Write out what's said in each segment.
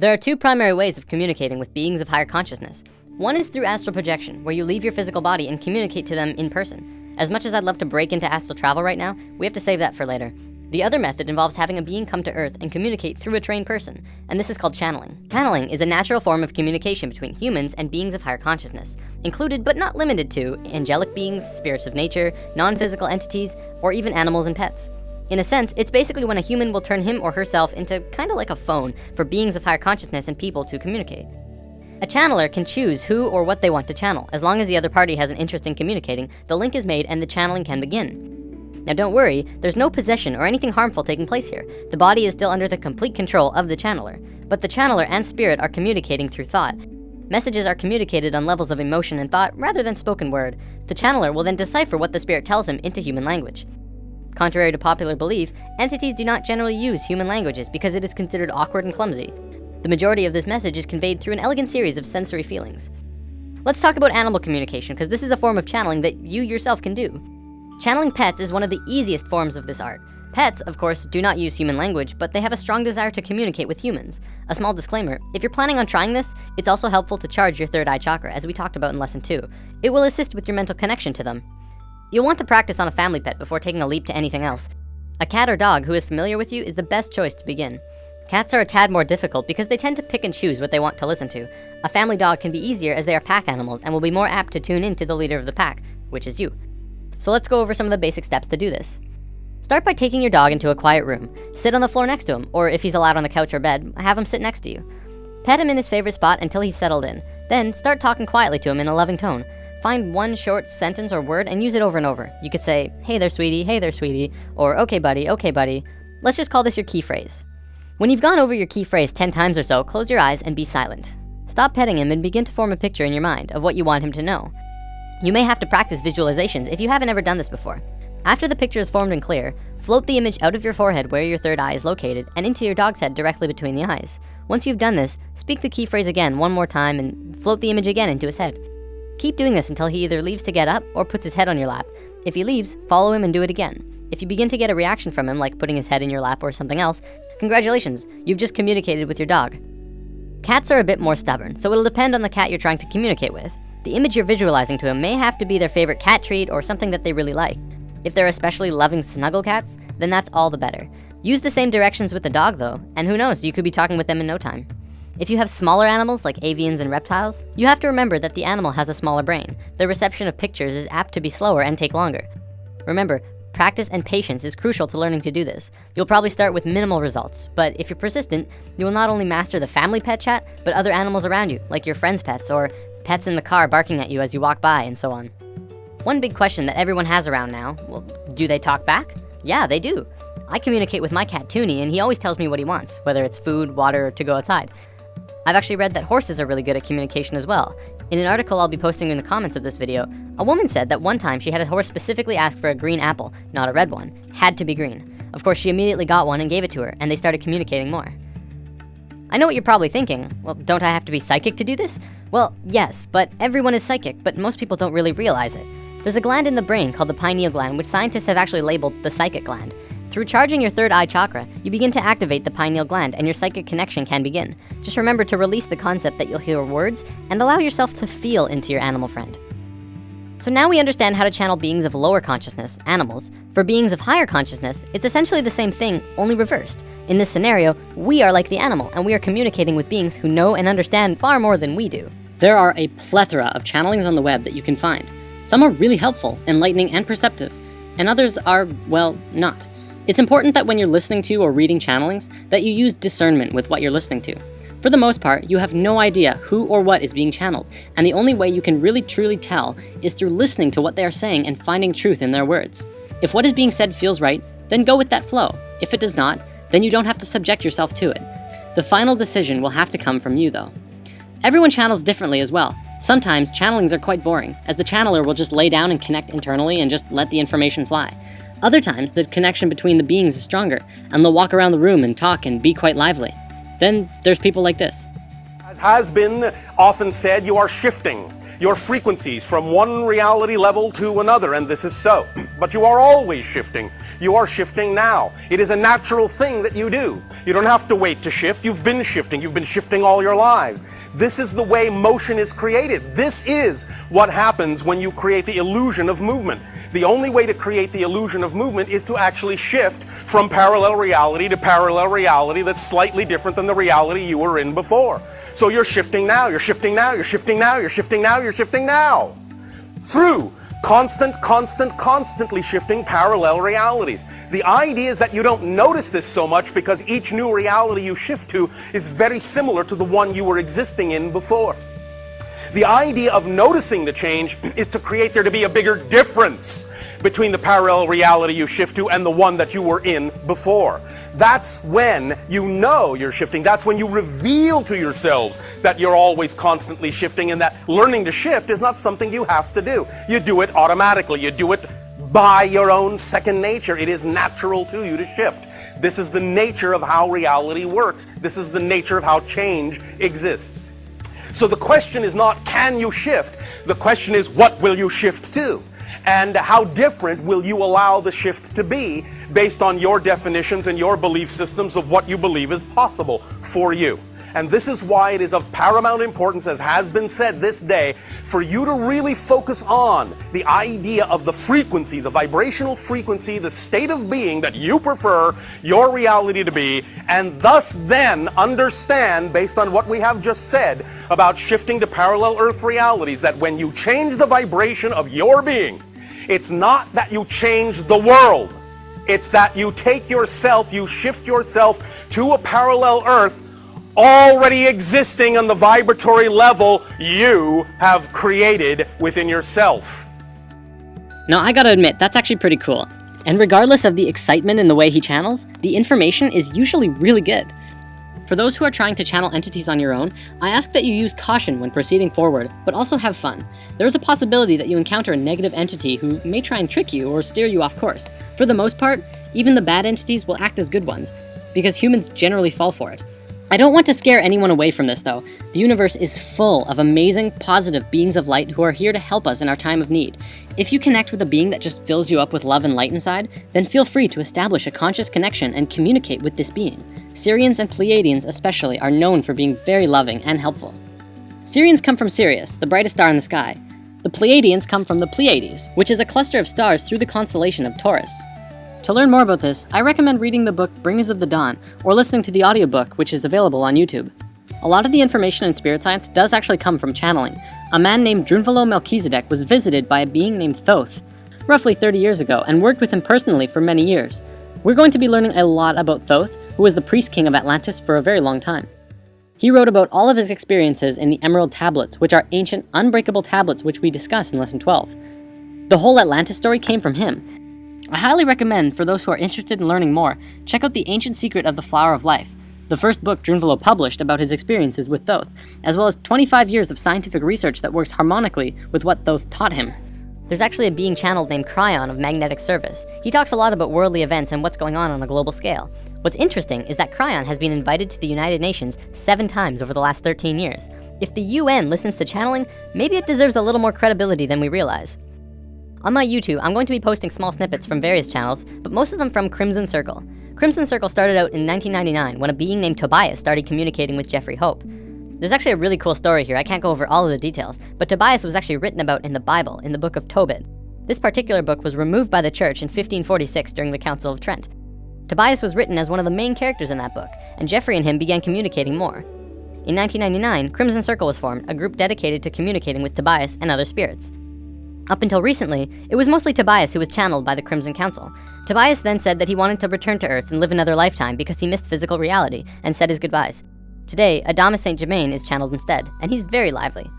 There are two primary ways of communicating with beings of higher consciousness. One is through astral projection, where you leave your physical body and communicate to them in person. As much as I'd love to break into astral travel right now, we have to save that for later. The other method involves having a being come to Earth and communicate through a trained person, and this is called channeling. Channeling is a natural form of communication between humans and beings of higher consciousness, included but not limited to angelic beings, spirits of nature, non-physical entities, or even animals and pets. In a sense, it's basically when a human will turn him or herself into kind of like a phone for beings of higher consciousness and people to communicate. A channeler can choose who or what they want to channel. As long as the other party has an interest in communicating, the link is made and the channeling can begin. Now don't worry, there's no possession or anything harmful taking place here. The body is still under the complete control of the channeler, but the channeler and spirit are communicating through thought. Messages are communicated on levels of emotion and thought rather than spoken word. The channeler will then decipher what the spirit tells him into human language. Contrary to popular belief, entities do not generally use human languages because it is considered awkward and clumsy. The majority of this message is conveyed through an elegant series of sensory feelings. Let's talk about animal communication, because this is a form of channeling that you yourself can do. Channeling pets is one of the easiest forms of this art. Pets, of course, do not use human language, but they have a strong desire to communicate with humans. A small disclaimer, if you're planning on trying this, it's also helpful to charge your third eye chakra, as we talked about in lesson 2. It will assist with your mental connection to them. You'll want to practice on a family pet before taking a leap to anything else. A cat or dog who is familiar with you is the best choice to begin. Cats are a tad more difficult because they tend to pick and choose what they want to listen to. A family dog can be easier as they are pack animals and will be more apt to tune in to the leader of the pack, which is you. So let's go over some of the basic steps to do this. Start by taking your dog into a quiet room. Sit on the floor next to him, or if he's allowed on the couch or bed, have him sit next to you. Pet him in his favorite spot until he's settled in. Then start talking quietly to him in a loving tone. Find one short sentence or word and use it over and over. You could say, hey there sweetie, or okay buddy. Let's just call this your key phrase. When you've gone over your key phrase 10 times or so, close your eyes and be silent. Stop petting him and begin to form a picture in your mind of what you want him to know. You may have to practice visualizations if you haven't ever done this before. After the picture is formed and clear, float the image out of your forehead where your third eye is located and into your dog's head directly between the eyes. Once you've done this, speak the key phrase again one more time and float the image again into his head. Keep doing this until he either leaves to get up or puts his head on your lap. If he leaves, follow him and do it again. If you begin to get a reaction from him, like putting his head in your lap or something else, congratulations, you've just communicated with your dog. Cats are a bit more stubborn, so it'll depend on the cat you're trying to communicate with. The image you're visualizing to him may have to be their favorite cat treat or something that they really like. If they're especially loving snuggle cats, then that's all the better. Use the same directions with the dog though, and who knows, you could be talking with them in no time. If you have smaller animals like avians and reptiles, you have to remember that the animal has a smaller brain. The reception of pictures is apt to be slower and take longer. Remember, practice and patience is crucial to learning to do this. You'll probably start with minimal results, but if you're persistent, you will not only master the family pet chat, but other animals around you, like your friends' pets or pets in the car barking at you as you walk by and so on. One big question that everyone has around now, well, do they talk back? Yeah, they do. I communicate with my cat Toonie and he always tells me what he wants, whether it's food, water, or to go outside. I've actually read that horses are really good at communication as well. In an article I'll be posting in the comments of this video, a woman said that one time she had a horse specifically ask for a green apple, not a red one. Had to be green. Of course, she immediately got one and gave it to her, and they started communicating more. I know what you're probably thinking. Well, don't I have to be psychic to do this? Well, yes, but everyone is psychic, but most people don't really realize it. There's a gland in the brain called the pineal gland, which scientists have actually labeled the psychic gland. Through charging your third eye chakra, you begin to activate the pineal gland and your psychic connection can begin. Just remember to release the concept that you'll hear words and allow yourself to feel into your animal friend. So now we understand how to channel beings of lower consciousness, animals. For beings of higher consciousness, it's essentially the same thing, only reversed. In this scenario, we are like the animal and we are communicating with beings who know and understand far more than we do. There are a plethora of channelings on the web that you can find. Some are really helpful, enlightening, and perceptive, and others are, well, not. It's important that when you're listening to or reading channelings, that you use discernment with what you're listening to. For the most part, you have no idea who or what is being channeled, and the only way you can really truly tell is through listening to what they are saying and finding truth in their words. If what is being said feels right, then go with that flow. If it does not, then you don't have to subject yourself to it. The final decision will have to come from you though. Everyone channels differently as well. Sometimes channelings are quite boring, as the channeler will just lay down and connect internally and just let the information fly. Other times, the connection between the beings is stronger, and they'll walk around the room and talk and be quite lively. Then there's people like this. As has been often said, you are shifting your frequencies from one reality level to another, and this is so. But you are always shifting You are shifting now. It is a natural thing that you do. You don't have to wait to shift. You've been shifting. You've been shifting all your lives. This is the way motion is created. This is what happens when you create the illusion of movement. The only way to create the illusion of movement is to actually shift from parallel reality to parallel reality that's slightly different than the reality you were in before. So you're shifting now, you're shifting now, you're shifting now, you're shifting now, you're shifting now. Through constantly shifting parallel realities. The idea is that you don't notice this so much because each new reality you shift to is very similar to the one you were existing in before. The idea of noticing the change is to create there to be a bigger difference between the parallel reality you shift to and the one that you were in before. That's when you know you're shifting. That's when you reveal to yourselves that you're always constantly shifting, and that learning to shift is not something you have to do. You do it automatically. You do it by your own second nature. It is natural to you to shift. This is the nature of how reality works. This is the nature of how change exists. So the question is not, can you shift? The question is, what will you shift to? And how different will you allow the shift to be based on your definitions and your belief systems of what you believe is possible for you? And this is why it is of paramount importance, as has been said this day, for you to really focus on the idea of the frequency, the vibrational frequency, the state of being that you prefer your reality to be, and thus then understand, based on what we have just said about shifting to parallel Earth realities, that when you change the vibration of your being, it's not that you change the world. It's that you take yourself, you shift yourself to a parallel Earth already existing on the vibratory level you have created within yourself. Now, I gotta admit, that's actually pretty cool. And regardless of the excitement in the way he channels, the information is usually really good. For those who are trying to channel entities on your own, I ask that you use caution when proceeding forward, but also have fun. There is a possibility that you encounter a negative entity who may try and trick you or steer you off course. For the most part, even the bad entities will act as good ones, because humans generally fall for it. I don't want to scare anyone away from this though. The universe is full of amazing, positive beings of light who are here to help us in our time of need. If you connect with a being that just fills you up with love and light inside, then feel free to establish a conscious connection and communicate with this being. Sirians and Pleiadians especially are known for being very loving and helpful. Sirians come from Sirius, the brightest star in the sky. The Pleiadians come from the Pleiades, which is a cluster of stars through the constellation of Taurus. To learn more about this, I recommend reading the book Bringers of the Dawn, or listening to the audiobook, which is available on YouTube. A lot of the information in spirit science does actually come from channeling. A man named Drunvalo Melchizedek was visited by a being named Thoth, roughly 30 years ago, and worked with him personally for many years. We're going to be learning a lot about Thoth, who was the priest king of Atlantis for a very long time. He wrote about all of his experiences in the Emerald Tablets, which are ancient, unbreakable tablets which we discuss in Lesson 12. The whole Atlantis story came from him. I highly recommend, for those who are interested in learning more, check out The Ancient Secret of the Flower of Life, the first book Drunvalo published about his experiences with Thoth, as well as 25 years of scientific research that works harmonically with what Thoth taught him. There's actually a being channeled named Cryon of Magnetic Service. He talks a lot about worldly events and what's going on a global scale. What's interesting is that Cryon has been invited to the United Nations 7 times over the last 13 years. If the UN listens to channeling, maybe it deserves a little more credibility than we realize. On my YouTube, I'm going to be posting small snippets from various channels, but most of them from Crimson Circle. Crimson Circle started out in 1999 when a being named Tobias started communicating with Jeffrey Hope. There's actually a really cool story here. I can't go over all of the details, but Tobias was actually written about in the Bible, in the book of Tobit. This particular book was removed by the church in 1546 during the Council of Trent. Tobias was written as one of the main characters in that book, and Jeffrey and him began communicating more. In 1999, Crimson Circle was formed, a group dedicated to communicating with Tobias and other spirits. Up until recently, it was mostly Tobias who was channeled by the Crimson Council. Tobias then said that he wanted to return to Earth and live another lifetime because he missed physical reality, and said his goodbyes. Today, Adamus St. Germain is channeled instead, and he's very lively.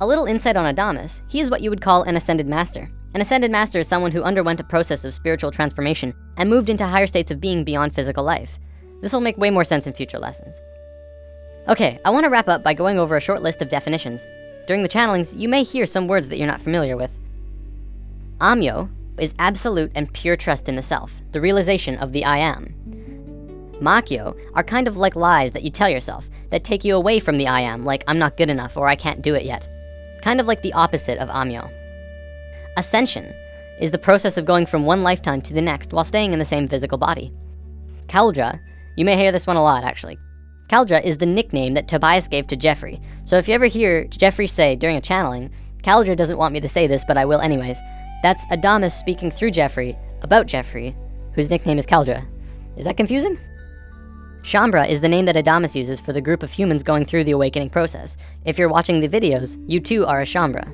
A little insight on Adamus: he is what you would call an Ascended Master. An Ascended Master is someone who underwent a process of spiritual transformation and moved into higher states of being beyond physical life. This will make way more sense in future lessons. Okay, I want to wrap up by going over a short list of definitions. During the channelings, you may hear some words that you're not familiar with. Amyo is absolute and pure trust in the self, the realization of the I am. Makyo are kind of like lies that you tell yourself, that take you away from the I am, like I'm not good enough or I can't do it yet. Kind of like the opposite of Amyo. Ascension is the process of going from one lifetime to the next while staying in the same physical body. Kaldra, you may hear this one a lot actually. Kaldra is the nickname that Tobias gave to Jeffrey. So if you ever hear Jeffrey say during a channeling, Kaldra doesn't want me to say this, but I will anyways, that's Adamus speaking through Jeffrey about Jeffrey, whose nickname is Kaldra. Is that confusing? Shambra is the name that Adamus uses for the group of humans going through the awakening process. If you're watching the videos, you too are a Shambra.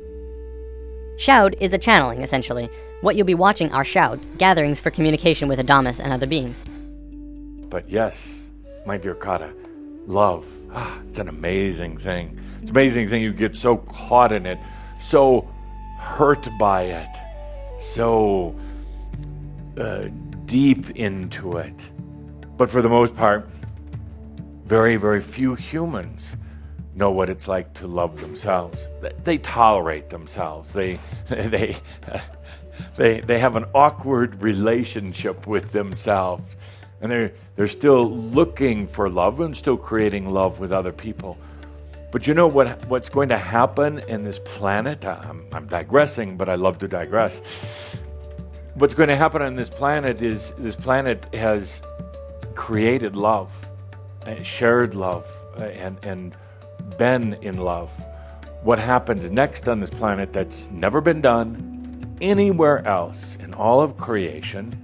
Shoud is a channeling, essentially. What you'll be watching are shouds, gatherings for communication with Adamus and other beings. But yes, my dear Kata, love, it's an amazing thing. It's an amazing thing. You get so caught in it, so hurt by it, so deep into it. But for the most part, very, very few humans know what it's like to love themselves. They tolerate themselves. They have an awkward relationship with themselves, and they're still looking for love and still creating love with other people. But you know what's going to happen in this planet? I'm digressing, but I love to digress. What's going to happen on this planet is this planet has created love, shared love, and been in love. What happens next on this planet that's never been done anywhere else in all of creation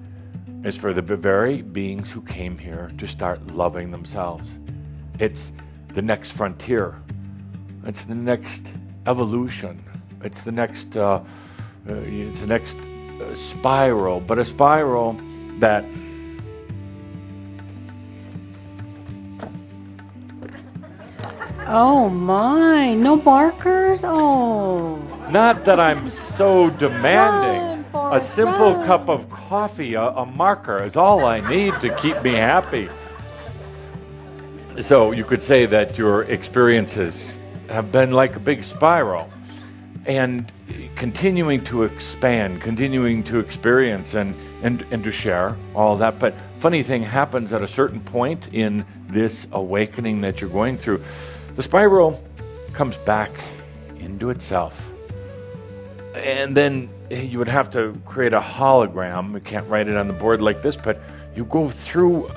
is for the very beings who came here to start loving themselves. It's the next frontier. It's the next evolution. It's the next spiral, but a spiral that Oh my, no markers? Oh. not that I'm so demanding. Run, A simple run. cup of coffee, a marker is all I need to keep me happy. So you could say that your experiences have been like a big spiral, and continuing to expand, continuing to experience and to share all that. But funny thing happens at a certain point in this awakening that you're going through. The spiral comes back into itself. And then you would have to create a hologram. You can't write it on the board like this, but you go through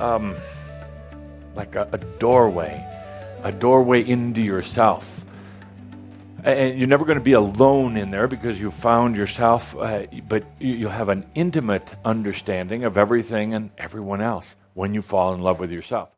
like a doorway into yourself. And you're never going to be alone in there because you found yourself, but you have an intimate understanding of everything and everyone else when you fall in love with yourself.